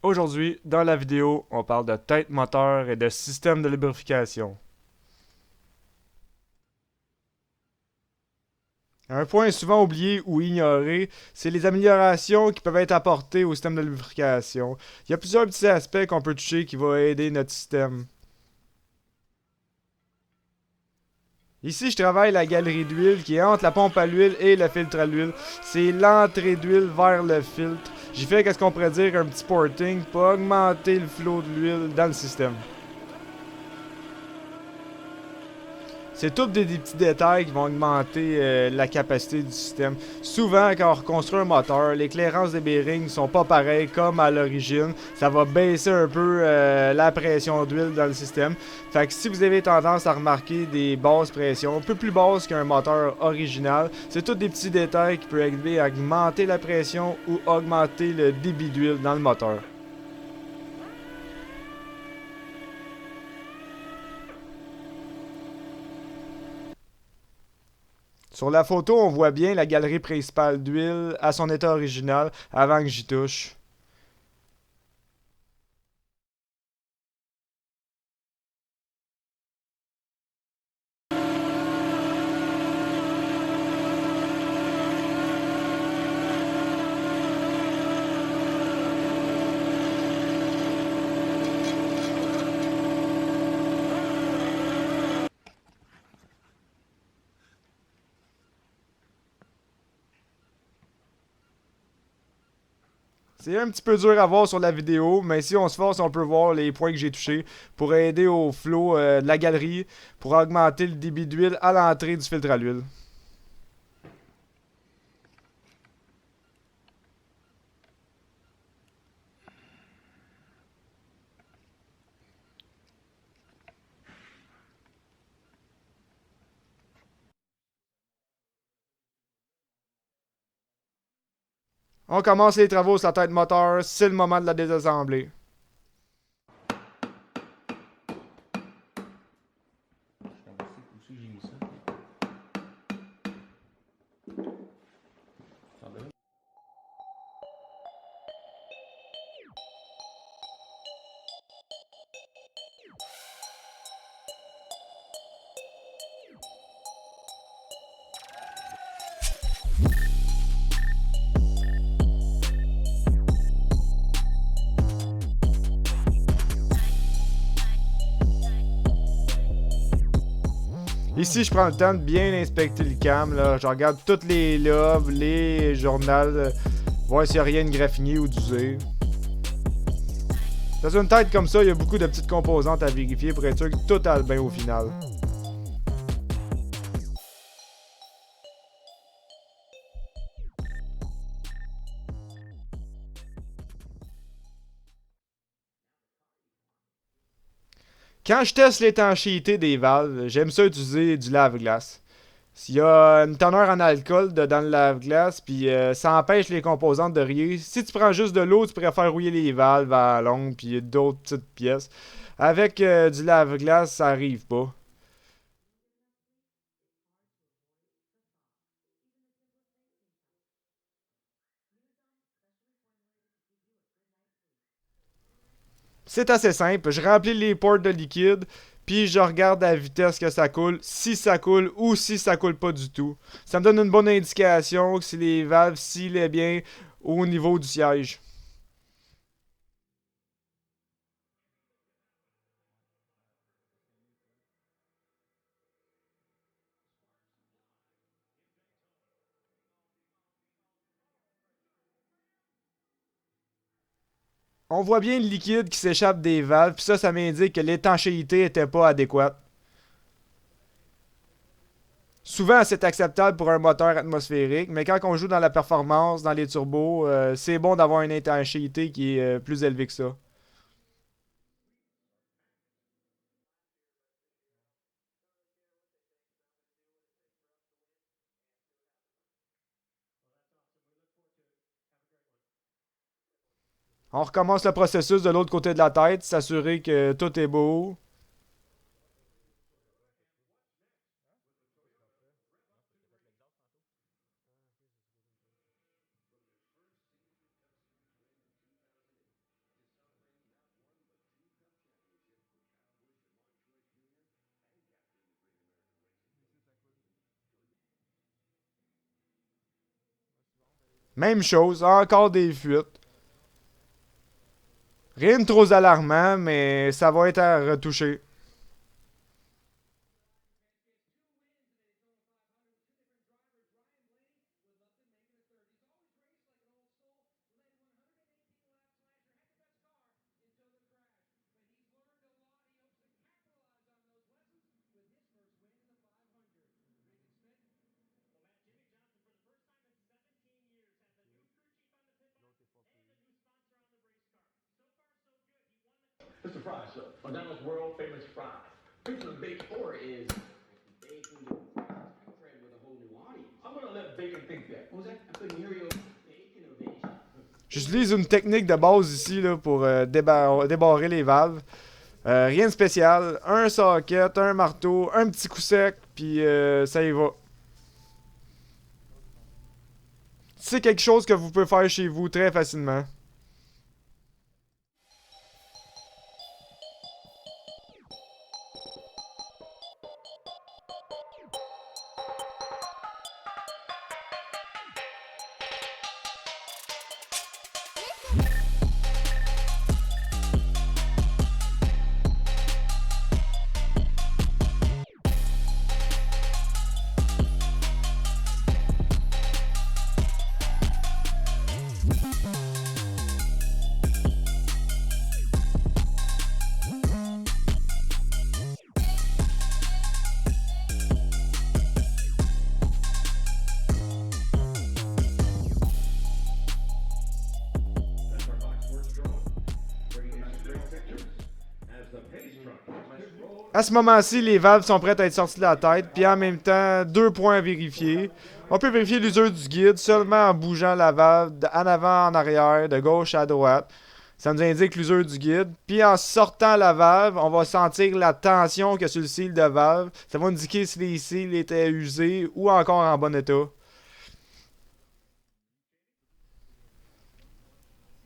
Aujourd'hui, dans la vidéo, on parle de tête moteur et de système de lubrification. Un point souvent oublié ou ignoré, c'est les améliorations qui peuvent être apportées au système de lubrification. Il y a plusieurs petits aspects qu'on peut toucher qui vont aider notre système. Ici, je travaille la galerie d'huile qui est entre la pompe à l'huile et le filtre à l'huile. C'est l'entrée d'huile vers le filtre. J'ai fait qu'est-ce qu'on pourrait dire un petit porting pour augmenter le flot de l'huile dans le système. C'est tous des petits détails qui vont augmenter la capacité du système. Souvent, quand on reconstruit un moteur, les clairances des bearings sont pas pareilles comme à l'origine. Ça va baisser un peu la pression d'huile dans le système. Fait que si vous avez tendance à remarquer des basses pressions, un peu plus basses qu'un moteur original, c'est tous des petits détails qui peuvent aider à augmenter la pression ou augmenter le débit d'huile dans le moteur. Sur la photo, on voit bien la galerie principale d'huile à son état original avant que j'y touche. C'est un petit peu dur à voir sur la vidéo, mais si on se force, on peut voir les points que j'ai touchés pour aider au flow de la galerie, pour augmenter le débit d'huile à l'entrée du filtre à l'huile. On commence les travaux sur la tête moteur, c'est le moment de la désassembler. Ici, je prends le temps de bien inspecter le cam. Là. Je regarde toutes les lobes, les journaux, voir s'il n'y a rien de graffiné ou d'usé. Dans une tête comme ça, il y a beaucoup de petites composantes à vérifier pour être sûr que tout aille bien au final. Quand je teste l'étanchéité des valves, j'aime ça utiliser du lave-glace. S'il y a une teneur en alcool dans le lave-glace, puis ça empêche les composantes de rouiller. Si tu prends juste de l'eau, tu pourrais faire rouiller les valves à longue, puis d'autres petites pièces. Avec du lave-glace, ça arrive pas. C'est assez simple. Je remplis les portes de liquide, puis je regarde à la vitesse que ça coule, si ça coule ou si ça coule pas du tout. Ça me donne une bonne indication que si les valves scellent bien au niveau du siège. On voit bien le liquide qui s'échappe des valves, puis ça m'indique que l'étanchéité était pas adéquate. Souvent, c'est acceptable pour un moteur atmosphérique, mais quand on joue dans la performance, dans les turbos, c'est bon d'avoir une étanchéité qui est plus élevée que ça. On recommence le processus de l'autre côté de la tête, s'assurer que tout est beau. Même chose, encore des fuites. Rien de trop alarmant, mais ça va être à retoucher. Mr. Fry, sir. McDonald's world famous fries. Featuring the baked or is bacon trend with a whole new audience. I'm gonna let bacon think that. What was that? I couldn't hear you. Bacon ovation. J'utilise une technique de base ici là, pour débarrer les valves. Rien de spécial. Un socket, un marteau, un petit coup sec, puis ça y va. C'est quelque chose que vous pouvez faire chez vous très facilement. À ce moment-ci, les valves sont prêtes à être sorties de la tête, puis en même temps, 2 points à vérifier. On peut vérifier l'usure du guide seulement en bougeant la valve en avant, en arrière, de gauche à droite. Ça nous indique l'usure du guide. Puis en sortant la valve, on va sentir la tension qu'il y a sur le seal de valve. Ça va indiquer si les seals étaient usés ou encore en bon état.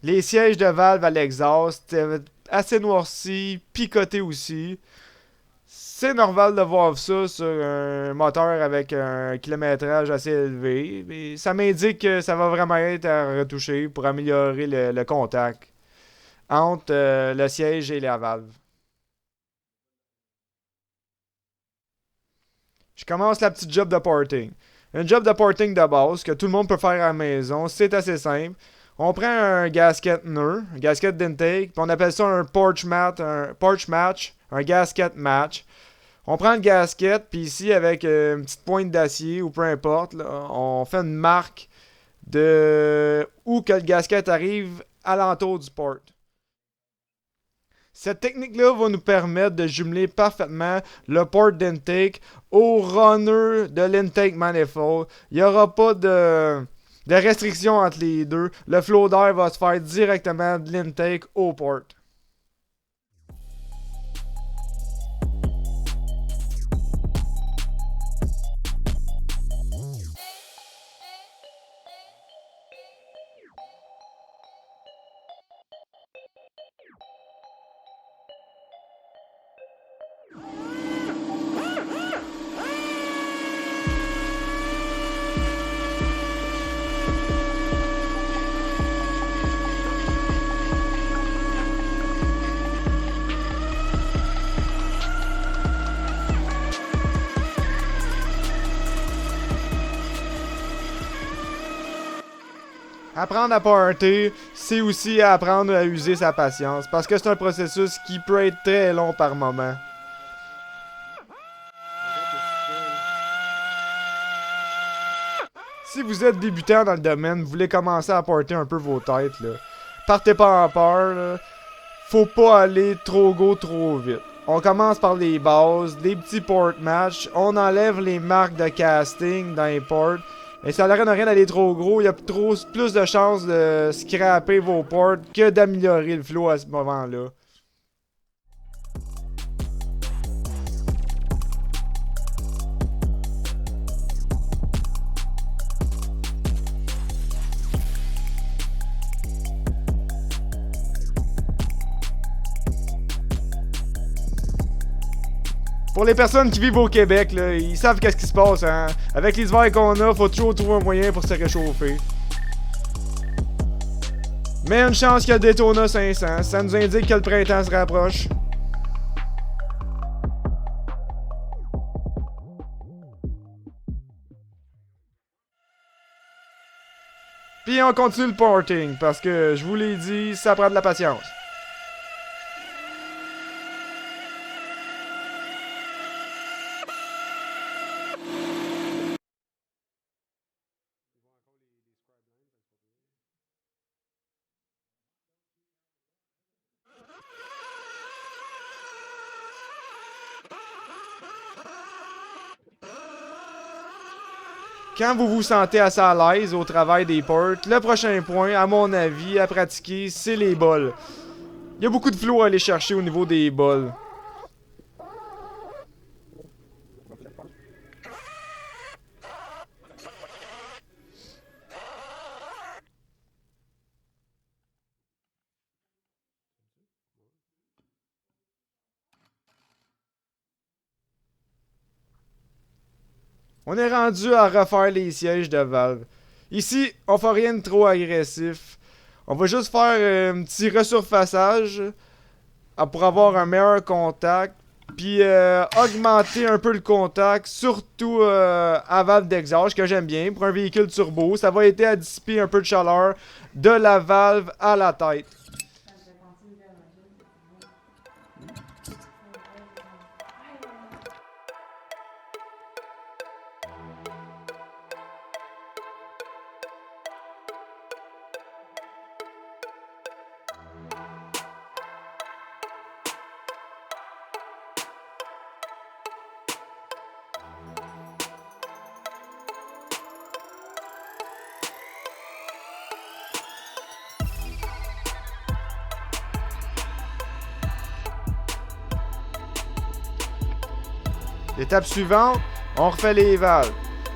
Les sièges de valve à l'exhaust étaient assez noircis, picotés aussi. C'est normal de voir ça sur un moteur avec un kilométrage assez élevé. Mais ça m'indique que ça va vraiment être à retoucher pour améliorer le contact entre le siège et la valve. Je commence la petite job de porting. Un job de porting de base que tout le monde peut faire à la maison. C'est assez simple. On prend un gasket nœud, un gasket d'intake, puis on appelle ça un porch match, un gasket match. On prend le gasket, puis ici, avec une petite pointe d'acier ou peu importe, là, on fait une marque de où que le gasket arrive alentour du port. Cette technique-là va nous permettre de jumeler parfaitement le port d'intake au runner de l'intake manifold. Il n'y aura pas de restriction entre les deux. Le flow d'air va se faire directement de l'intake au port. Apprendre à porter, c'est aussi apprendre à user sa patience, parce que c'est un processus qui peut être très long par moment. Si vous êtes débutant dans le domaine, vous voulez commencer à porter un peu vos têtes, là, partez pas en peur, là. Faut pas aller trop go trop vite. On commence par les bases, des petits port match, on enlève les marques de casting dans les ports. Et ça n'a rien d'aller trop gros, il y a plus de chances de scraper vos ports que d'améliorer le flow à ce moment-là. Pour les personnes qui vivent au Québec, là, ils savent qu'est-ce qui se passe, hein. Avec les hivers qu'on a, faut toujours trouver un moyen pour se réchauffer. Mais une chance qu'il y a Daytona 500, ça nous indique que le printemps se rapproche. Puis on continue le porting, parce que je vous l'ai dit, ça prend de la patience. Quand vous vous sentez assez à l'aise au travail des ports, le prochain point, à mon avis, à pratiquer, c'est les bols. Il y a beaucoup de flow à aller chercher au niveau des bols. On est rendu à refaire les sièges de valve. Ici, on fait rien de trop agressif. On va juste faire un petit resurfaçage pour avoir un meilleur contact. Puis augmenter un peu le contact, surtout à valve d'exhaust, que j'aime bien. Pour un véhicule turbo, ça va aider à dissiper un peu de chaleur de la valve à la tête. L'étape suivante, on refait les valves.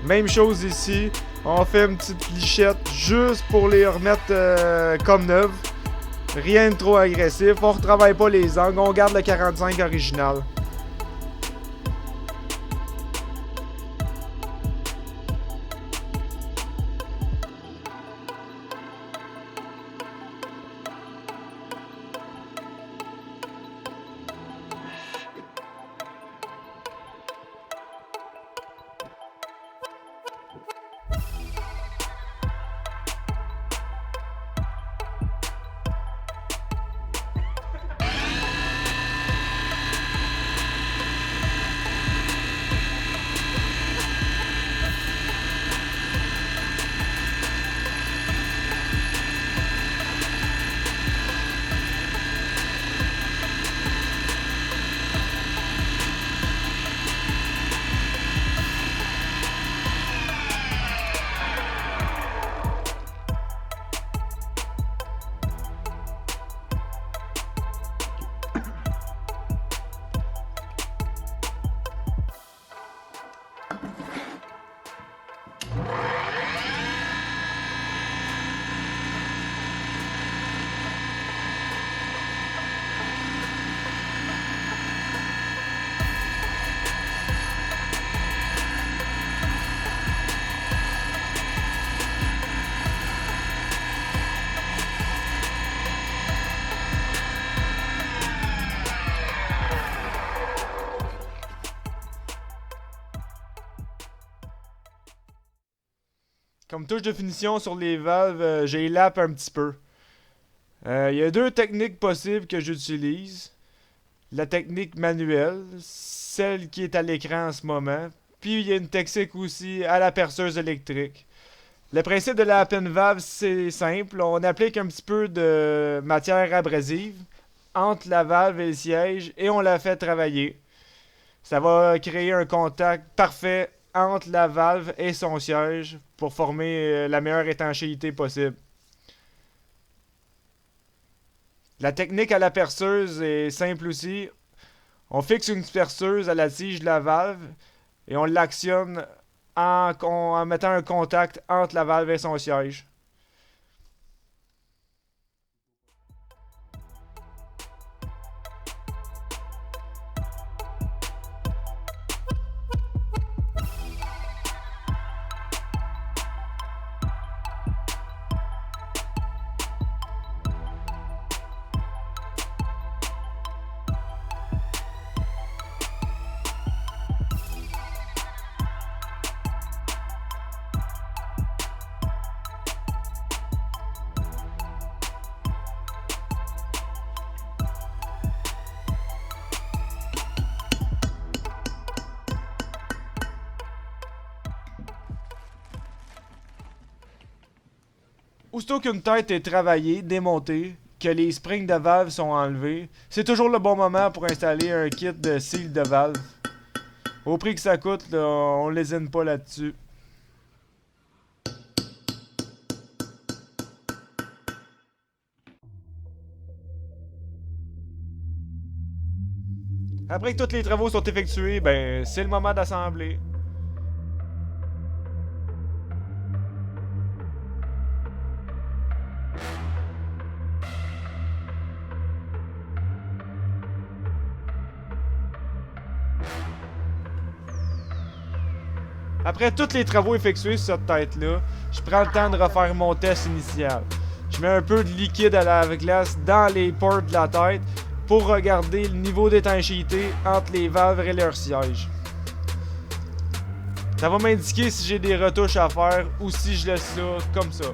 Même chose ici, on fait une petite lichette juste pour les remettre comme neuves. Rien de trop agressif, on retravaille pas les angles, on garde le 45 original. Comme touche de finition sur les valves, j'ai lap un petit peu. Il y a deux techniques possibles que j'utilise. La technique manuelle, celle qui est à l'écran en ce moment. Puis il y a une technique aussi à la perceuse électrique. Le principe de la pen valve, c'est simple. On applique un petit peu de matière abrasive entre la valve et le siège et on la fait travailler. Ça va créer un contact parfait entre la valve et son siège pour former la meilleure étanchéité possible. La technique à la perceuse est simple aussi. On fixe une perceuse à la tige de la valve et on l'actionne en mettant un contact entre la valve et son siège. Aussitôt qu'une tête est travaillée, démontée, que les springs de valve sont enlevés, c'est toujours le bon moment pour installer un kit de seal de valve. Au prix que ça coûte, là, on lésine pas là-dessus. Après que tous les travaux sont effectués, ben c'est le moment d'assembler. Après tous les travaux effectués sur cette tête-là, je prends le temps de refaire mon test initial. Je mets un peu de liquide à lave-glace dans les portes de la tête pour regarder le niveau d'étanchéité entre les valves et leur siège. Ça va m'indiquer si j'ai des retouches à faire ou si je laisse ça comme ça.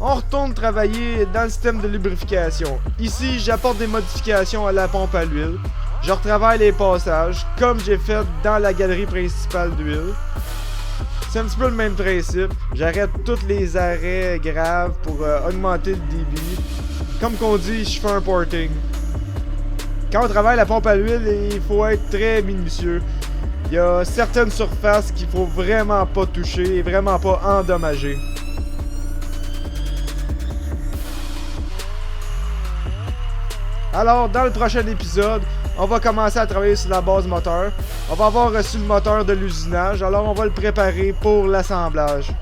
On retourne travailler dans le système de lubrification. Ici, j'apporte des modifications à la pompe à l'huile. Je retravaille les passages, comme j'ai fait dans la galerie principale d'huile. C'est un petit peu le même principe. J'arrête tous les arrêts graves pour augmenter le débit. Comme qu'on dit, je fais un porting. Quand on travaille la pompe à l'huile, il faut être très minutieux. Il y a certaines surfaces qu'il faut vraiment pas toucher et vraiment pas endommager. Alors, dans le prochain épisode, on va commencer à travailler sur la base moteur. On va avoir reçu le moteur de l'usinage, alors on va le préparer pour l'assemblage.